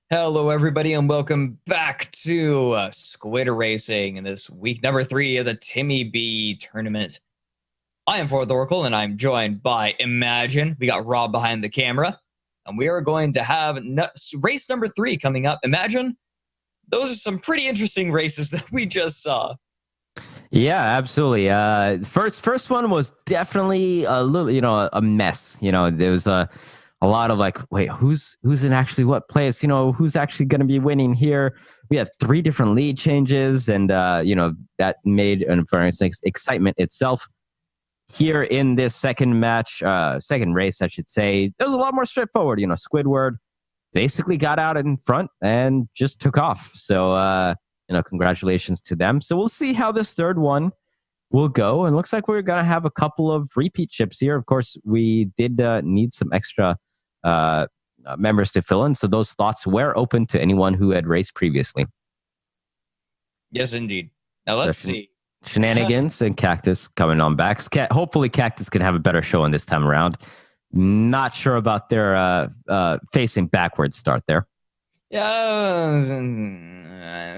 Hello, everybody, and welcome back to Squid Racing in this week number 3 of the TimmyB tournament. I am Fourth Oracle, and I'm joined by Imagine. We got Rob behind the camera, and we are going to have race number 3 coming up. Imagine, those are some pretty interesting races that we just saw. Yeah, absolutely. First one was definitely a little, a mess. There was a lot of like, wait, who's in actually what place? Who's actually going to be winning here? We had 3 different lead changes, and that made an excitement itself. Here in this second race, I should say, it was a lot more straightforward. Squidward basically got out in front and just took off. So, congratulations to them. So we'll see how this third one will go. And looks like we're going to have a couple of repeat ships here. Of course, we did need some extra members to fill in. So those slots were open to anyone who had raced previously. Yes, indeed. Now let's see. Shenanigans and Cactus coming on back. Hopefully Cactus can have a better showing this time around. Not sure about their facing backwards start there. Yeah.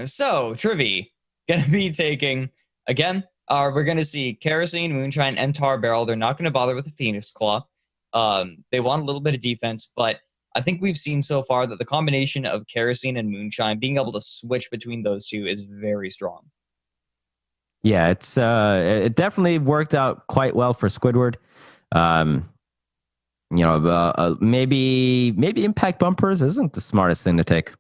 So, Trivi, going to be taking, again, we're going to see Kerosene, Moonshine, and Tar Barrel. They're not going to bother with the Phoenix Claw. They want a little bit of defense, but I think we've seen so far that the combination of Kerosene and Moonshine, being able to switch between those two, is very strong. Yeah, it definitely worked out quite well for Squidward. Maybe impact bumpers isn't the smartest thing to take.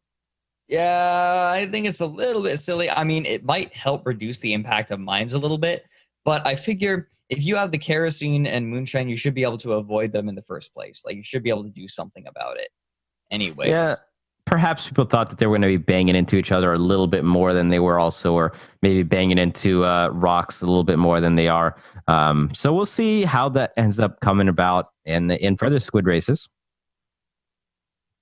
Yeah, I think it's a little bit silly. I mean, it might help reduce the impact of mines a little bit, but I figure if you have the Kerosene and Moonshine, you should be able to avoid them in the first place. Like, you should be able to do something about it. Anyways. Yeah, perhaps people thought that they were going to be banging into each other a little bit more than they were also, or maybe banging into rocks a little bit more than they are. So we'll see how that ends up coming about in further Squid races.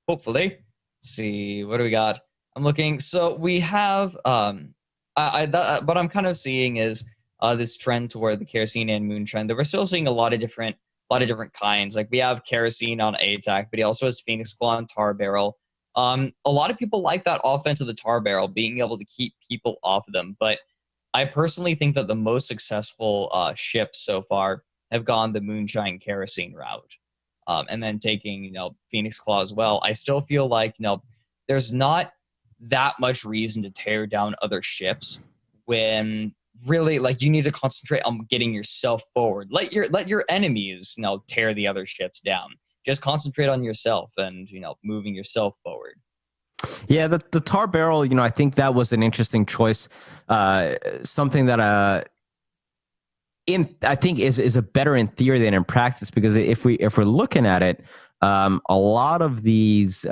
Hopefully. Let's see, what do we got? I'm looking. So we have what I'm kind of seeing is this trend toward the Kerosene and Moonshine. That we're still seeing a lot of different kinds. Like, we have Kerosene on A attack, but he also has Phoenix Claw and Tar Barrel. A lot of people like that offense of the Tar Barrel, being able to keep people off of them. But I personally think that the most successful ships so far have gone the Moonshine Kerosene route, and then taking Phoenix Claw as well. I still feel like there's not that much reason to tear down other ships when really, like, you need to concentrate on getting yourself forward. Let your enemies tear the other ships down. Just concentrate on yourself and moving yourself forward. Yeah, the Tar Barrel, I think that was an interesting choice. Something that I think is a better in theory than in practice, because if we're looking at it, a lot of these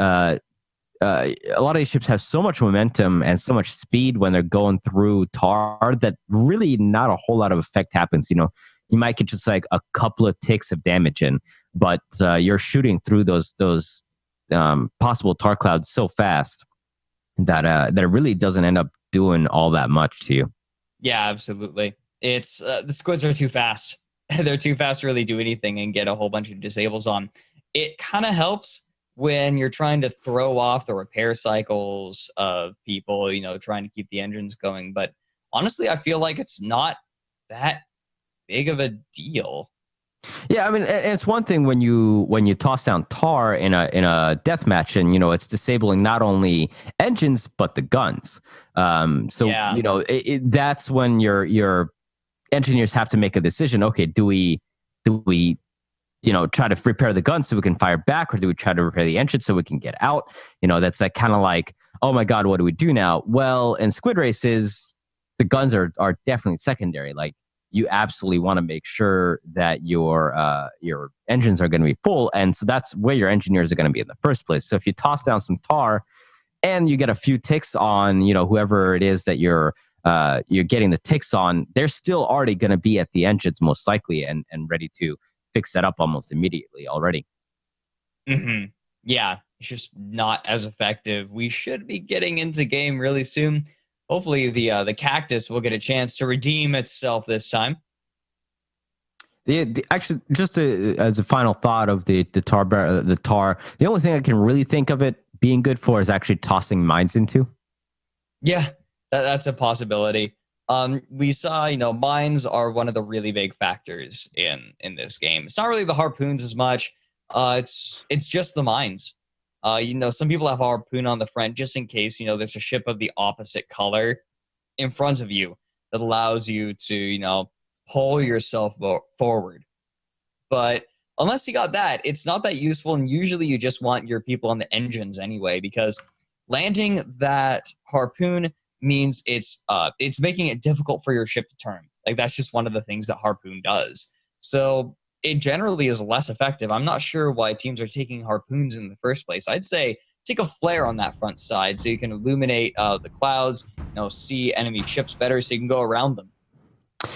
ships have so much momentum and so much speed when they're going through tar that really not a whole lot of effect happens. You might get just like a couple of ticks of damage in, but you're shooting through those possible tar clouds so fast that it really doesn't end up doing all that much to you. Yeah, absolutely. It's the squids are too fast. They're too fast to really do anything and get a whole bunch of disables on. It kind of helps when you're trying to throw off the repair cycles of people, trying to keep the engines going. But honestly, I feel like it's not that big of a deal. Yeah, I mean, it's one thing when you toss down tar in a death match, and it's disabling not only engines but the guns. That's when your engineers have to make a decision. Okay, do we try to repair the gun so we can fire back, or do we try to repair the engine so we can get out? That's like kind of like, oh my God, what do we do now? Well, in Squid Races, the guns are definitely secondary. Like, you absolutely want to make sure that your engines are going to be full, and so that's where your engineers are going to be in the first place. So if you toss down some tar and you get a few ticks on whoever it is that you're getting the ticks on, they're still already going to be at the engines most likely and ready to fix that up almost immediately already. Mm-hmm. Yeah, it's just not as effective. We should be getting into game really soon. Hopefully the cactus will get a chance to redeem itself this time. Actually, just as a final thought of the tar, the only thing I can really think of it being good for is actually tossing mines into. Yeah, that's a possibility. We saw, mines are one of the really big factors in this game. It's not really the harpoons as much. It's just the mines. Some people have a harpoon on the front just in case, there's a ship of the opposite color in front of you that allows you to, pull yourself forward. But unless you got that, it's not that useful. And usually you just want your people on the engines anyway, because landing that harpoon means it's making it difficult for your ship to turn. Like, that's just one of the things that harpoon does. So it generally is less effective. I'm not sure why teams are taking harpoons in the first place. I'd say take a flare on that front side so you can illuminate the clouds, see enemy ships better so you can go around them.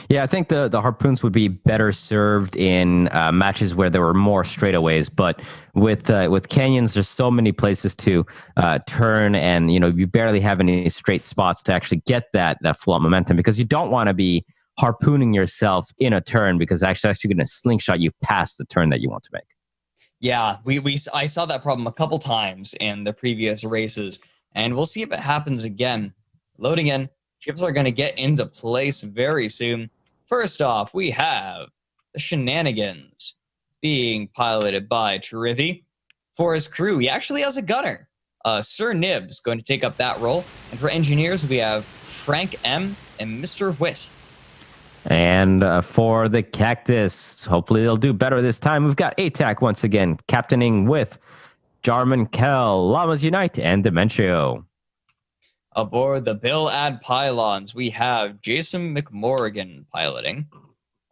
Yeah, I think the harpoons would be better served in matches where there were more straightaways. But with canyons, there's so many places to turn, and you barely have any straight spots to actually get that flow of momentum, because you don't want to be harpooning yourself in a turn, because that's actually going to slingshot you past the turn that you want to make. Yeah, I saw that problem a couple times in the previous races, and we'll see if it happens again. Loading in. Ships are going to get into place very soon. First off, we have the Shenanigans being piloted by TimmyB. For his crew, he actually has a gunner. Sir Nibs going to take up that role. And for engineers, we have Frank M. and Mr. Whit. And for the Cactus, hopefully they'll do better this time. We've got ATAC once again, captaining with Jarman Kell, Llamas Unite, and Dementio. Aboard the Bill Ad Pylons, we have Jason McMorrigan piloting,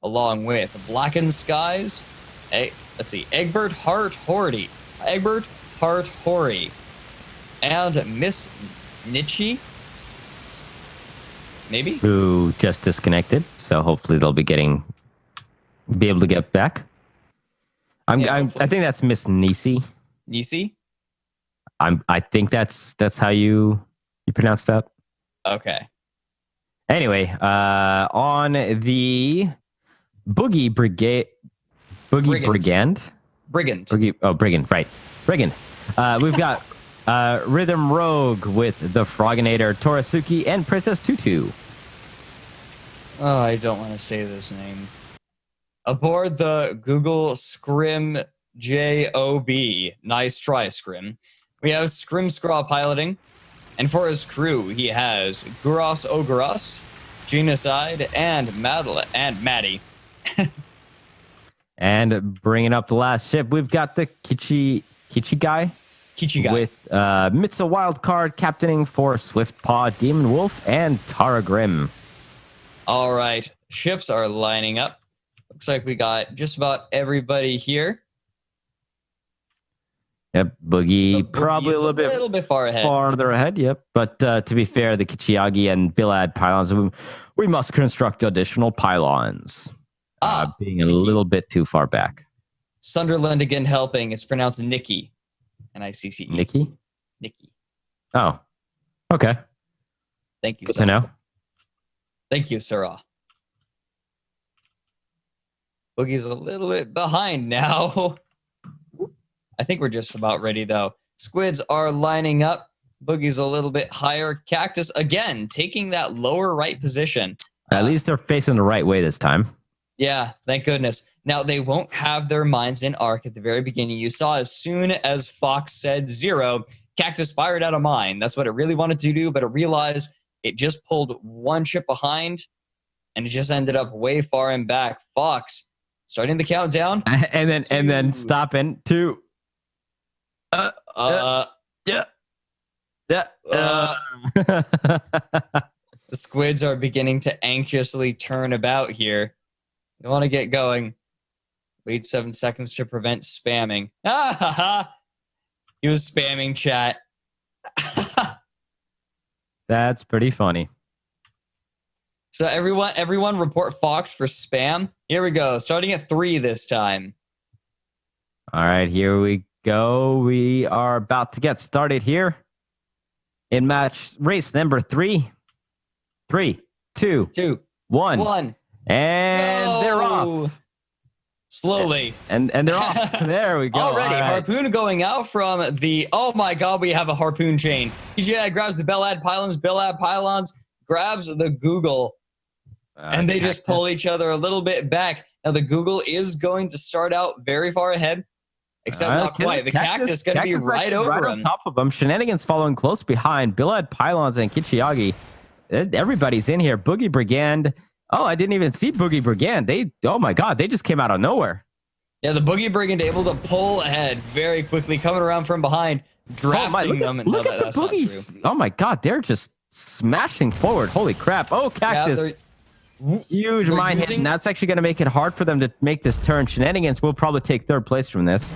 along with Blackened Skies, Egbert Hart Horty, and Miss Nietzsche, maybe? Who just disconnected, so hopefully they'll be able to get back. I think that's Miss Nisi. Nisi? I think that's how you pronounce that? Okay. Anyway, on the Brigand. Brigand, right. Brigand. We've got Rhythm Rogue with the Froginator, Torasuki, and Princess Tutu. Oh, I don't want to say this name. Aboard the Google Scrim JOB. Nice try, Scrim. We have Scrim Scraw piloting. And for his crew, he has Guros Oguros, Genocide, and Maddie. And bringing up the last ship, we've got the Kichi guy. With Mitsa Wildcard captaining for Swiftpaw, Demon Wolf, and Tara Grimm. All right. Ships are lining up. Looks like we got just about everybody here. Yep, Boogie probably a little bit farther ahead. Yep, but to be fair, the Kichiagi and Bilad pylons, we must construct additional pylons. Being a little bit too far back. Sunderland again helping. It's pronounced Nikki, N-I-C-C-E. Nikki. Oh, okay. Thank you. Good to know. Thank you, Sarah. Boogie's a little bit behind now. I think we're just about ready, though. Squids are lining up. Boogie's a little bit higher. Cactus, again, taking that lower right position. At least they're facing the right way this time. Yeah, thank goodness. Now, they won't have their mines in arc at the very beginning. You saw as soon as Fox said 0, Cactus fired out a mine. That's what it really wanted to do, but it realized it just pulled one ship behind, and it just ended up way far in back. Fox, starting the countdown. and then stopping. 2. The squids are beginning to anxiously turn about here. You want to get going. Wait 7 seconds to prevent spamming. He was spamming chat. That's pretty funny. So everyone report Fox for spam. Here we go. Starting at 3 this time. All right, here we go. We are about to get started here in race number 3. 3, 2, 1. And no! they're off. slowly. And they're off. There we go. Already, All right. Harpoon going out from the... Oh my god, we have a Harpoon chain. TGI grabs the Bellad Pylons. Bellad Pylons grabs the Google. And they just pull each other a little bit back. Now, the Google is going to start out very far ahead. Except not quite. The Cactus is going to be right over him. On top of them. Shenanigans following close behind. Billad Pylons and Kichiagi. Everybody's in here. Boogie Brigand. Oh, I didn't even see Boogie Brigand. Oh my god, they just came out of nowhere. Yeah, the Boogie Brigand able to pull ahead very quickly, coming around from behind, drafting them. Look at the Boogies. Oh my god, they're just smashing forward. Holy crap. Oh, Cactus. Yeah, huge mine hit, and that's actually going to make it hard for them to make this turn. Shenanigans will probably take third place from this.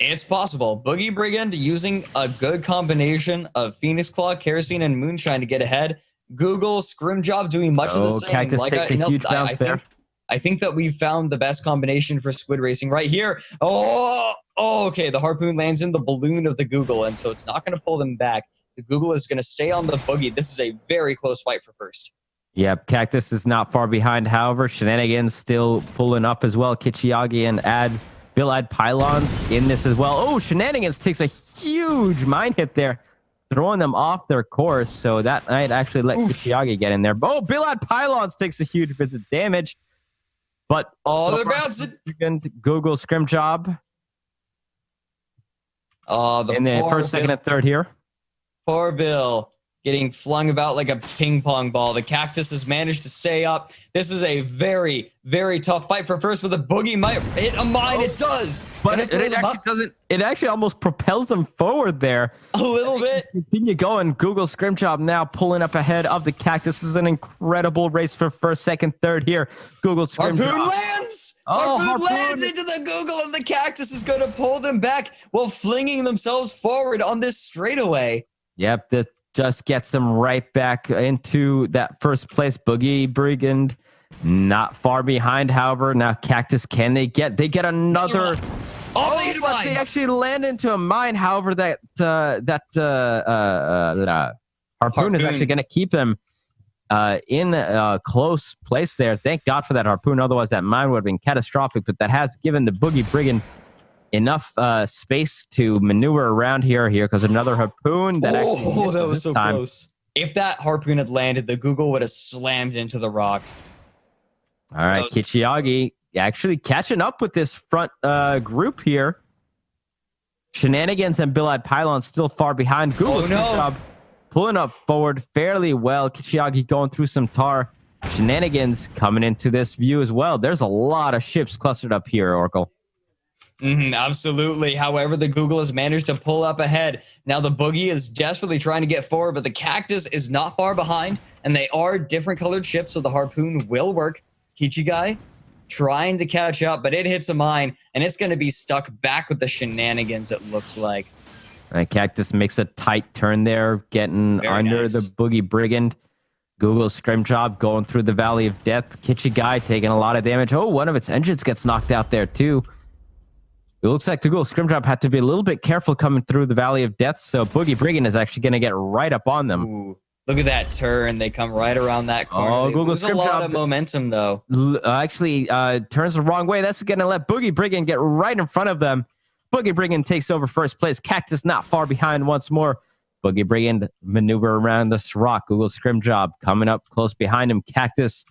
It's possible. Boogie Brigand using a good combination of Phoenix Claw, Kerosene, and Moonshine to get ahead. Google, Scrimjob doing much of the same. Cactus takes a huge bounce there. I think that we found the best combination for Squid Racing right here. Oh, okay. The Harpoon lands in the balloon of the Google, and so it's not going to pull them back. The Google is going to stay on the Boogie. This is a very close fight for first. Yep, Cactus is not far behind. However, Shenanigans still pulling up as well. Kichiagi and Billad Pylons in this as well. Oh, Shenanigans takes a huge mine hit there, throwing them off their course. So that might actually let Kichiagi get in there. Oh, Billad Pylons takes a huge bit of damage. But they're bouncing. Google Scrimjob. In the first, second, and third here. Poor Bill. Getting flung about like a ping pong ball. The Cactus has managed to stay up. This is a very, very tough fight for first, but the Boogie might hit a mine. It does. But it actually doesn't. It actually almost propels them forward there. A little bit. Continue going. Google Scrimjob now pulling up ahead of the Cactus. This is an incredible race for first, second, third here. Google Scrimjob. Harpoon lands! Harpoon lands into the Google, and the Cactus is going to pull them back while flinging themselves forward on this straightaway. Yep, this just gets them right back into that first place. Boogie Brigand not far behind. However, now Cactus, they get another. But they actually land into a mine. However, that Harpoon is actually going to keep them in a close place there. Thank God for that Harpoon. Otherwise, that mine would have been catastrophic. But that has given the Boogie Brigand enough space to maneuver around here because another Harpoon that actually that was so close. If that Harpoon had landed, the Google would have slammed into the rock. All right, Kichiagi actually catching up with this front group here. Shenanigans and Billad Pylon still far behind. Google's job pulling up forward fairly well. Kichiagi going through some tar. Shenanigans coming into this view as well. There's a lot of ships clustered up here, Oracle. Absolutely. However, the Google has managed to pull up ahead. Now the Boogie is desperately trying to get forward, but the Cactus is not far behind, and they are different colored ships, so the Harpoon will work. Kichigai trying to catch up, but it hits a mine, and it's going to be stuck back with the Shenanigans, it looks like. Right, Cactus makes a tight turn there, getting very under the Boogie Brigand. Google Scrimjob going through the Valley of Death. Kichigai taking a lot of damage. Oh, one of its engines gets knocked out there, too. It looks like the Google Scrimjob had to be a little bit careful coming through the Valley of Death, so Boogie Brigand is actually going to get right up on them. Ooh, look at that turn. They come right around that corner. Oh, Google Scrimjob. A lot of momentum, though. Actually, turns the wrong way. That's going to let Boogie Brigand get right in front of them. Boogie Brigand takes over first place. Cactus not far behind once more. Boogie Brigand maneuver around this rock. Google Scrimjob coming up close behind him. Cactus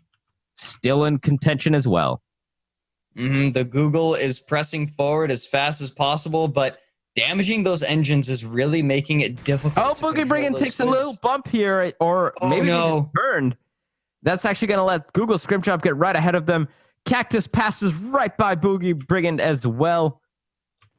still in contention as well. The Google is pressing forward as fast as possible, but damaging those engines is really making it difficult. Oh, Boogie Brigand takes a little bump here, or maybe he just turned. That's actually going to let Google Scrimjob get right ahead of them. Cactus passes right by Boogie Brigand as well.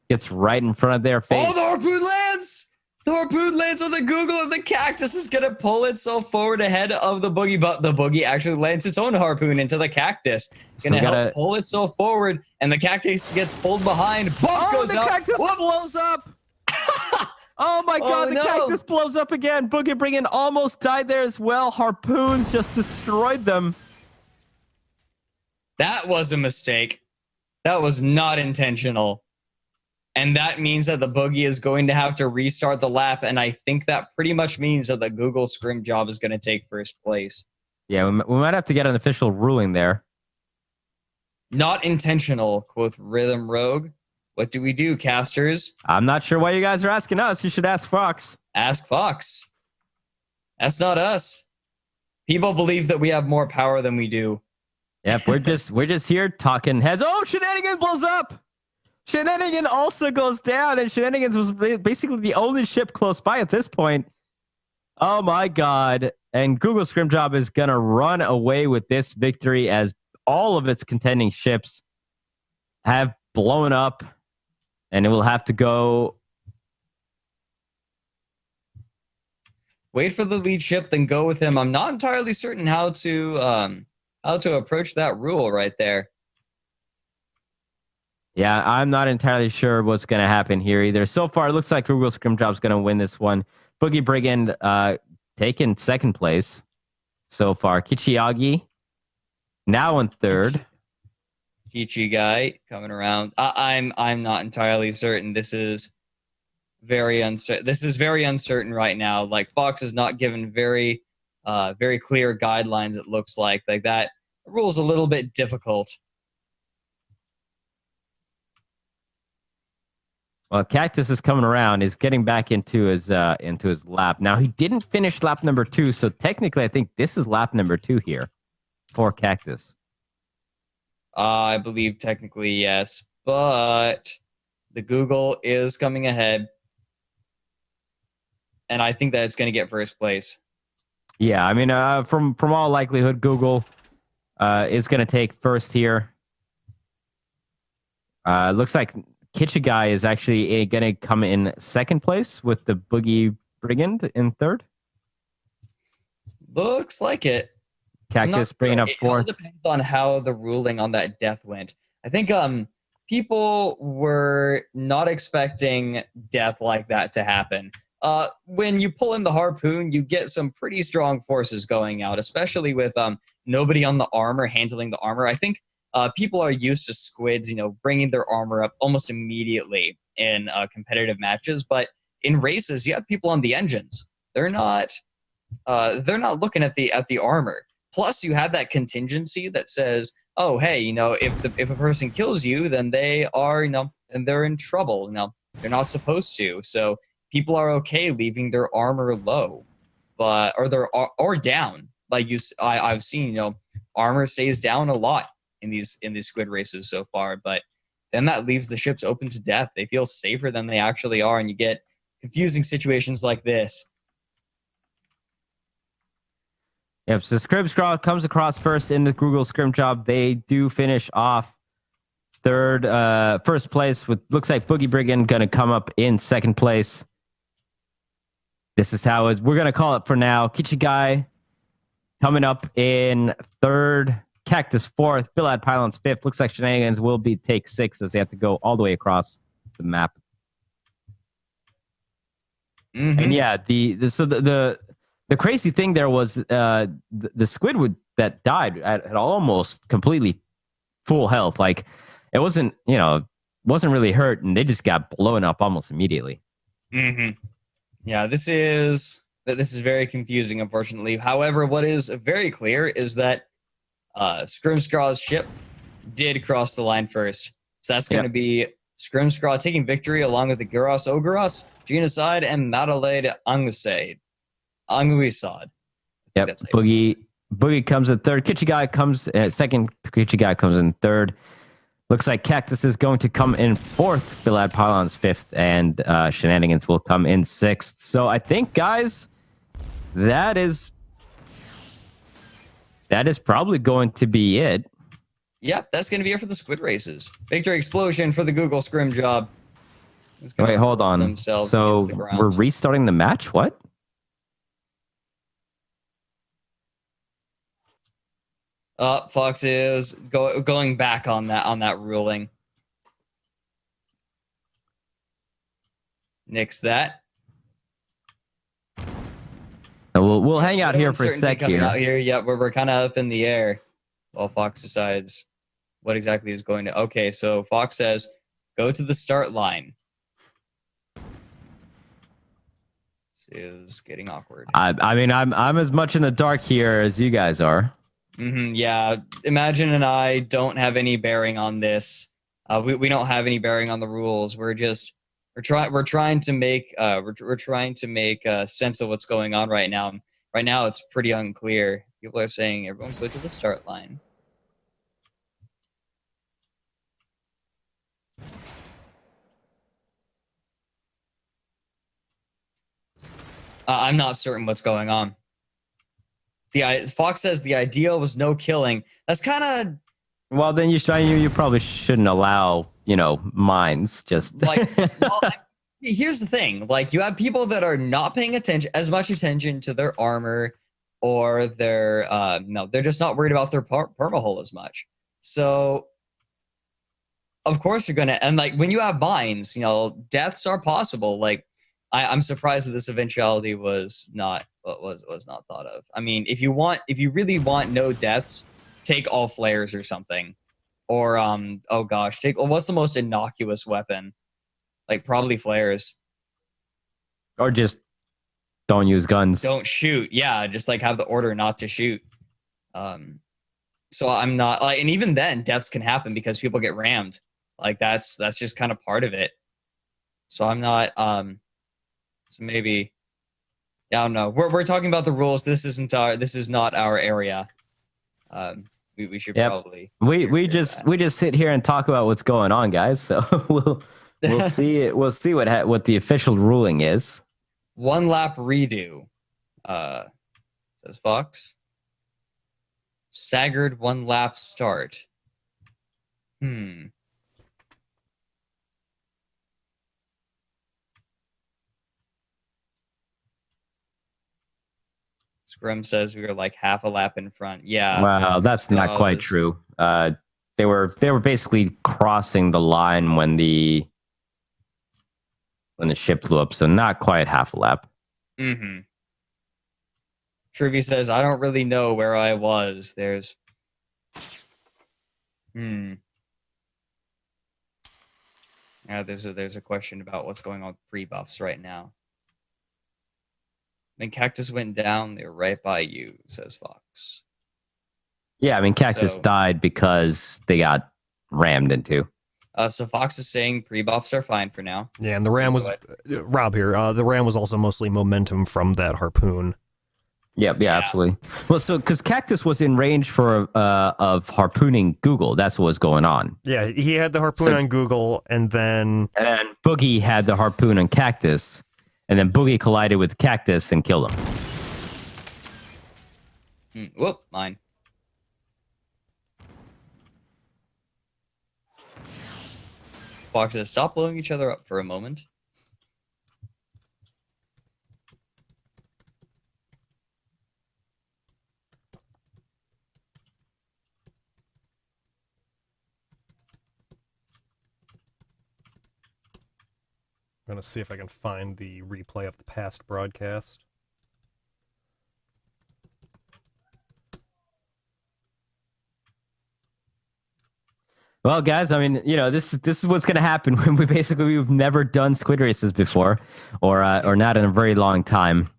Gets right in front of their face. Oh, the Harpoon lands! The Harpoon lands on the Google, and the Cactus is going to pull itself forward ahead of the Boogie, but the Boogie actually lands its own Harpoon into the Cactus. Going to help pull itself forward, and the Cactus gets pulled behind. Goes the out. Cactus blows up! Oh my God, the Cactus blows up again. Boogie Brigand almost died there as well. Harpoons just destroyed them. That was a mistake. That was not intentional. And that means that the Boogie is going to have to restart the lap. And I think that pretty much means that the Google Scrimjob is going to take first place. Yeah, we might have to get an official ruling there. Not intentional, quoth Rhythm Rogue. What do we do, casters? I'm not sure why you guys are asking us. You should ask Fox. Ask Fox. That's not us. People believe that we have more power than we do. Yep, we're just here talking heads. Oh, Shenanigan blows up. Shenanigan also goes down, and Shenanigans was basically the only ship close by at this point. Oh my god. And Google Scrimjob is gonna run away with this victory as all of its contending ships have blown up, and it will have to go. Wait for the lead ship, then go with him. I'm not entirely certain how to approach that rule right there. Yeah, I'm not entirely sure what's going to happen here either. So far, it looks like Google Scrimjob's going to win this one. Boogie Brigand taking second place so far. Kichiagi now in third. Kichi guy coming around. I'm not entirely certain. This is very uncertain. This is very uncertain right now. Like Fox is not given very clear guidelines. It looks like that. The rule's a little bit difficult. Well, Cactus is coming around. He's getting back into his lap. Now, he didn't finish lap number 2, so technically I think this is lap number 2 here for Cactus. I believe technically yes, but the Google is coming ahead, and I think that it's going to get first place. Yeah, I mean, from all likelihood, Google is going to take first here. Looks like Kichigai is actually going to come in second place with the Boogie Brigand in third. Looks like it. Cactus bringing up fourth. It depends on how the ruling on that death went. I think people were not expecting death like that to happen. When you pull in the harpoon, you get some pretty strong forces going out, especially with nobody on the armor handling the armor. I think people are used to squids, bringing their armor up almost immediately in competitive matches. But in races, you have people on the engines. They're not looking at the armor. Plus, you have that contingency that says, "Oh, hey, if a person kills you, then they are, and they're in trouble. They're not supposed to." So people are okay leaving their armor low, or down. Like I've seen, armor stays down a lot in these squid races so far, but then that leaves the ships open to death. They feel safer than they actually are, and you get confusing situations like this. Yep, so Scrimscraw comes across first in the Google Scrimjob. They do finish off first place with, looks like Boogie Brigand going to come up in second place. This is how we're going to call it for now. Kichigai coming up in third. Cactus fourth. Billad Pylons fifth. Looks like Shenanigans will take sixth as they have to go all the way across the map. Mm-hmm. And yeah, the crazy thing there was the squid that died at almost completely full health. Like it wasn't really hurt, and they just got blown up almost immediately. Mm-hmm. Yeah, this is very confusing, unfortunately. However, what is very clear is that Scrimscraw's ship did cross the line first. So that's going to be Scrimscraw taking victory along with the Gyros Ogoros, Genocide, and Madalade Anguisad. Yep. Boogie comes in third. Kichigai comes second. Kichigai comes in third. Looks like Cactus is going to come in fourth. Billad Pylons fifth, and Shenanigans will come in sixth. So I think, guys, that is probably going to be it. Yep, that's going to be it for the squid races. Victory explosion for the Google Scrimjob. Wait, hold on. So we're restarting the match? What? Fox is going back on that ruling. Nix that. We'll hang out here for a sec here. Out here. Yeah, we're kind of up in the air while Fox decides what exactly is going to. Okay, so Fox says, "Go to the start line." This is getting awkward. I mean, I'm as much in the dark here as you guys are. Yeah, Imagine and I don't have any bearing on this. We don't have any bearing on the rules. We're trying to make we're trying to make sense of what's going on right now. Right now, it's pretty unclear. People are saying everyone go to the start line. I'm not certain what's going on. Fox says the idea was no killing. That's kind of Well, then you probably shouldn't allow mines just like. Well, here's the thing: like you have people that are not paying as much attention to their armor, or their no, they're just not worried about their permahull as much. So of course you're gonna, and like when you have mines, deaths are possible. Like I'm surprised that this eventuality was not not thought of. I mean, if you really want no deaths, take all flares or something, or oh gosh, what's the most innocuous weapon? Like probably flares. or just don't use guns. Don't shoot. Yeah, just like have the order not to shoot. So I'm not like, and even then, deaths can happen because people get rammed. Like that's just kind of part of it. So I'm not. So maybe. Yeah, I don't know. We're talking about the rules. This is not our area. We should probably. We just sit here and talk about what's going on, guys. So we'll see it. We'll see what the official ruling is. One lap redo, says Fox. Staggered 1 lap start. Scrum says we were like half a lap in front. Yeah. Wow, that's not quite true. They were basically crossing the line when the ship flew up, so not quite half a lap. Trivy says, I don't really know where I was. There's Yeah, there's a question about what's going on with pre-buffs right now. When Cactus went down, they were right by you, says Fox. Yeah, I mean, Cactus died because they got rammed into. So Fox is saying pre-buffs are fine for now. Yeah, and the ram was Rob here. The ram was also mostly momentum from that harpoon. Yeah, absolutely. Well, so because Cactus was in range of harpooning Google, that's what was going on. Yeah, he had the harpoon on Google, and then Boogie had the harpoon on Cactus, and then Boogie collided with Cactus and killed him. Whoop, mine. Fox says, stop blowing each other up for a moment. I'm going to see if I can find the replay of the past broadcast. Well, guys, I mean, this is what's going to happen when we've never done squid races before, or not in a very long time.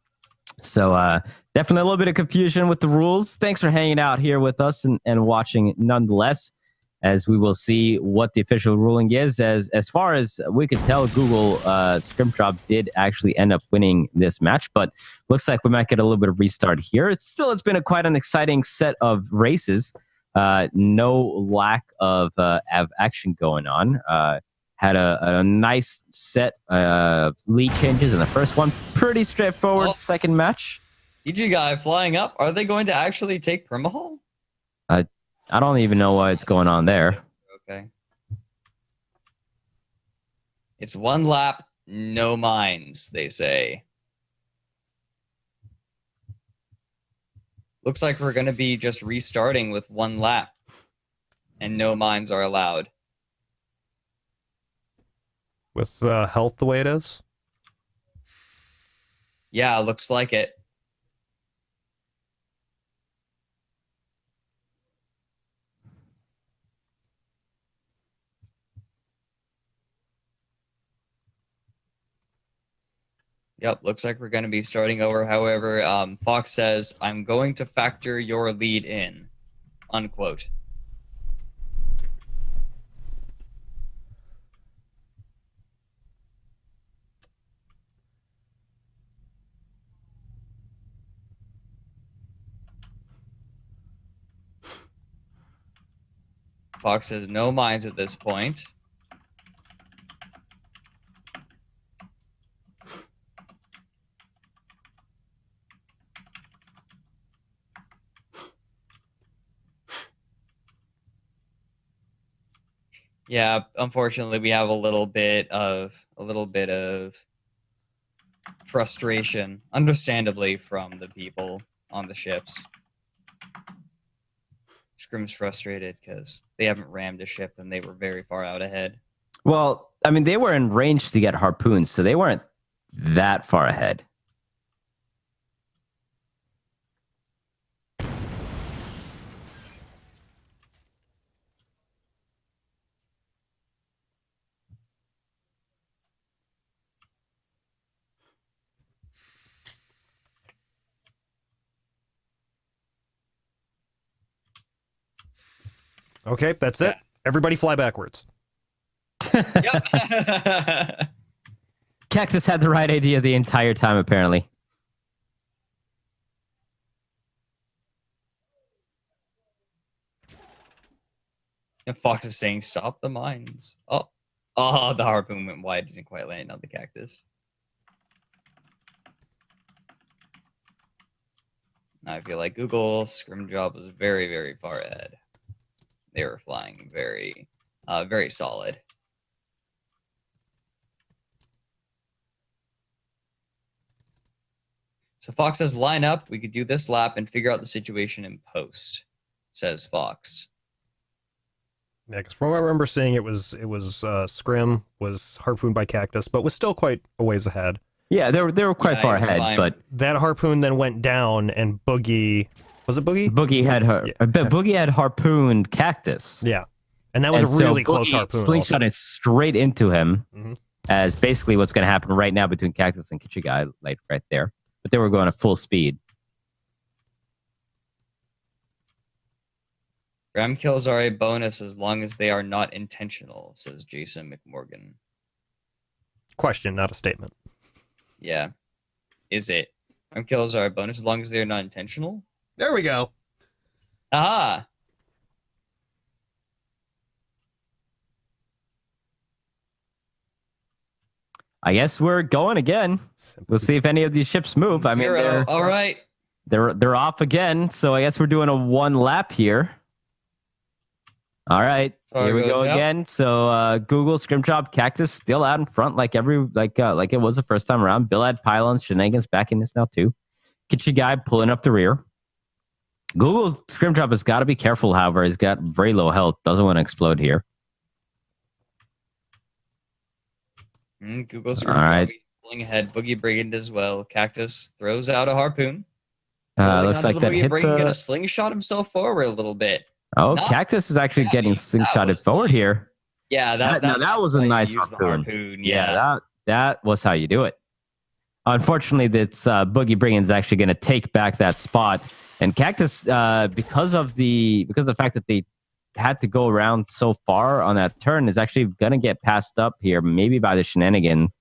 So definitely a little bit of confusion with the rules. Thanks for hanging out here with us and watching nonetheless, as we will see what the official ruling is. As far as we could tell, Google Scrimdrop did actually end up winning this match, but looks like we might get a little bit of restart here. It's been quite an exciting set of races. No lack of action going on. Had a nice set of lead changes in the first one. Pretty straightforward second match. EG guy flying up. Are they going to actually take permahull? I don't even know what's going on there. Okay. It's 1 lap, no mines, they say. Looks like we're going to be just restarting with 1 lap. And no mines are allowed. With health the way it is? Yeah, looks like it. Yep, looks like we're going to be starting over. However, Fox says, I'm going to factor your lead in. unquote. Fox has no mines at this point. Yeah, unfortunately, we have a little bit of frustration, understandably, from the people on the ships. Scrim's frustrated because they haven't rammed a ship and they were very far out ahead. Well, I mean, they were in range to get harpoons, so they weren't that far ahead. Okay, that's it. Everybody fly backwards. Yep. Cactus had the right idea the entire time, apparently. And Fox is saying, "Stop the mines." Oh, the harpoon went wide. Didn't quite land on the cactus. I feel like Google's scrim job was very, very far ahead. They were flying very, very solid. So Fox says, line up. We could do this lap and figure out the situation in post, says Fox. Yeah, because from what I remember seeing, it was Scrim was harpooned by Cactus, but was still quite a ways ahead. Yeah, they were quite far ahead, fine. but that harpoon then went down, and Boogie, was it Boogie? Boogie had harpooned Cactus. Yeah, and that was a really close harpoon. Slingshot it straight into him, Mm-hmm. as basically what's going to happen right now between Cactus and Kichigai, like right there. But they were going at full speed. Ram kills are a bonus as long as they are not intentional, says Jason McMorgan. Question, not a statement. Yeah. Is it? Ram kills are a bonus as long as they are not intentional? There we go. Aha! I guess we're going again. We'll see if any of these ships move. I mean, Zero. All right. They're off again, so I guess we're doing a one lap here. All right, here we go again. So Google Scrimjob Cactus still out in front, like it was the first time around. Billad Pylons Shenanigans back in this now too. Kichigai pulling up the rear. Google Scrimjob has got to be careful, however. He's got very low health. Doesn't want to explode here. Google Scrimjob all right, pulling ahead. Boogie Brigand as well. Cactus throws out a harpoon. Looks like that hit the... Gonna slingshot himself forward a little bit. Oh, Cactus is actually getting slingshotted forward here. Yeah, that was a nice harpoon. Yeah, that was how you do it. Unfortunately, this Boogie Brigand's actually going to take back that spot, and Cactus, because of the fact that they had to go around so far on that turn, is actually going to get passed up here, maybe by the Shenanigan,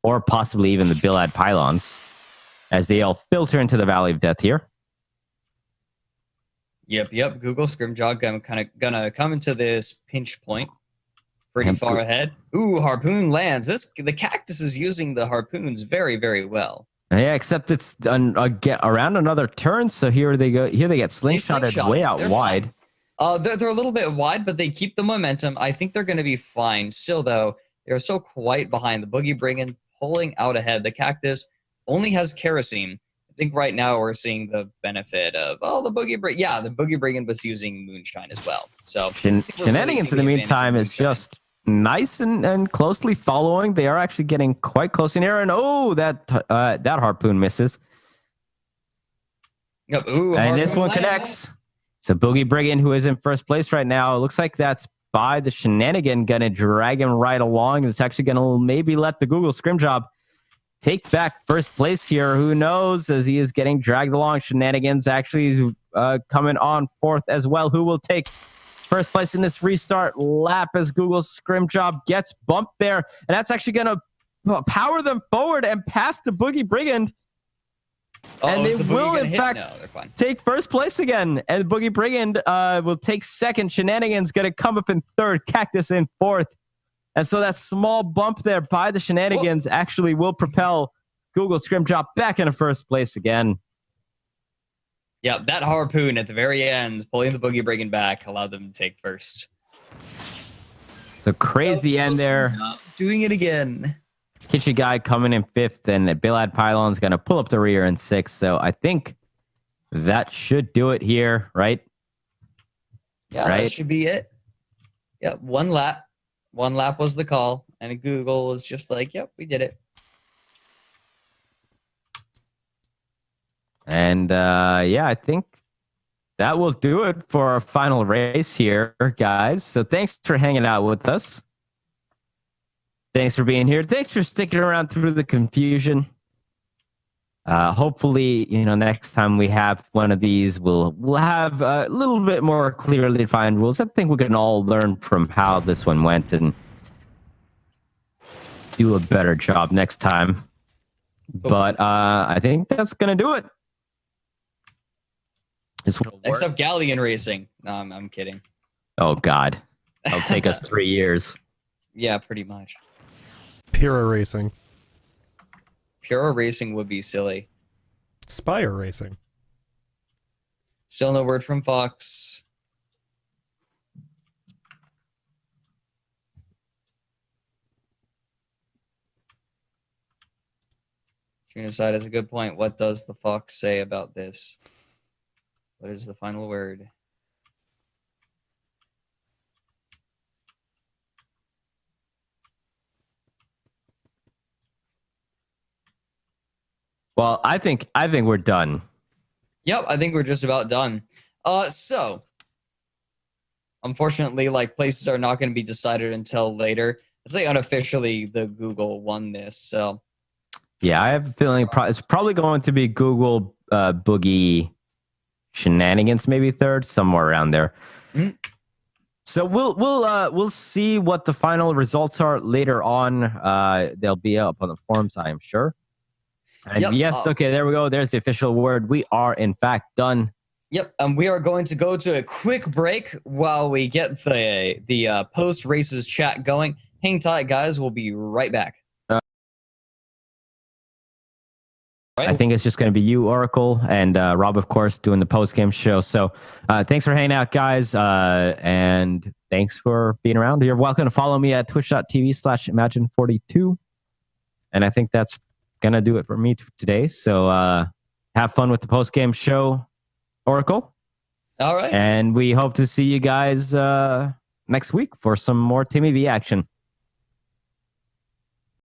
or possibly even the Billad Pylons, as they all filter into the Valley of Death here. Yep. Google Scrimjob gonna come into this pinch point pretty far ahead. Ooh, harpoon lands. The Cactus is using the harpoons very, very well. Yeah, except it's around another turn, so here they go. Here they get slingshotted way out wide. They're a little bit wide, but they keep the momentum. I think they're going to be fine. Still, though, they're still quite behind. The Boogie Brigand pulling out ahead. The Cactus only has kerosene. I think right now we're seeing the benefit of the Boogie Brigand. Yeah, the Boogie Brigand was using Moonshine as well. So Shenanigans in the meantime is just nice and closely following. They are actually getting quite close in here, and that harpoon misses. Yep. Ooh, and this one connects. So Boogie Brigand, who is in first place right now, it looks like that's by the Shenanigan, gonna drag him right along. It's actually gonna maybe let the Google Scrimjob take back first place here. Who knows, as he is getting dragged along. Shenanigans actually coming on fourth as well. Who will take first place in this restart lap as Google's scrim job gets bumped there? And that's actually going to power them forward and past the Boogie Brigand. And they will, in fact, take first place again. And Boogie Brigand will take second. Shenanigans going to come up in third. Cactus in fourth. And so that small bump there by the Shenanigans actually will propel Google Scrim Drop back into first place again. Yeah, that harpoon at the very end, pulling the Boogie Brigand back, allowed them to take first. So crazy end there. Doing it again. Kitschy Guy coming in fifth, and Billad Pylon's going to pull up the rear in sixth. So I think that should do it here, right? Yeah, right? That should be it. Yep, one lap. One lap was the call, and Google was just like, yep, we did it. And yeah, I think that will do it for our final race here, guys. So thanks for hanging out with us. Thanks for being here. Thanks for sticking around through the confusion. Hopefully, next time we have one of these, we'll have a little bit more clearly defined rules. I think we can all learn from how this one went and do a better job next time. But I think that's going to do it. Next up, Galleon Racing. No, I'm kidding. Oh, God. It'll take us 3 years. Yeah, pretty much. Pura Racing. Pura Racing would be silly. Spire Racing. Still no word from Fox. Genocide is a good point. What does the Fox say about this? What is the final word? Well, I think we're done. Yep, I think we're just about done. So unfortunately, places are not going to be decided until later. I'd say unofficially, the Google won this. So yeah, I have a feeling it's probably going to be Google, Boogie, Shenanigans, maybe third, somewhere around there. Mm-hmm. So we'll see what the final results are later on. They'll be up on the forums, I am sure. And yes, okay, there we go. There's the official word. We are, in fact, done. Yep, we are going to go to a quick break while we get the post-races chat going. Hang tight, guys. We'll be right back. I think it's just going to be you, Oracle, and Rob, of course, doing the post-game show. So thanks for hanging out, guys, and thanks for being around. You're welcome to follow me at twitch.tv/imagine42. And I think that's going to do it for me today. So have fun with the post-game show, Oracle. All right. And we hope to see you guys next week for some more TimmyB action.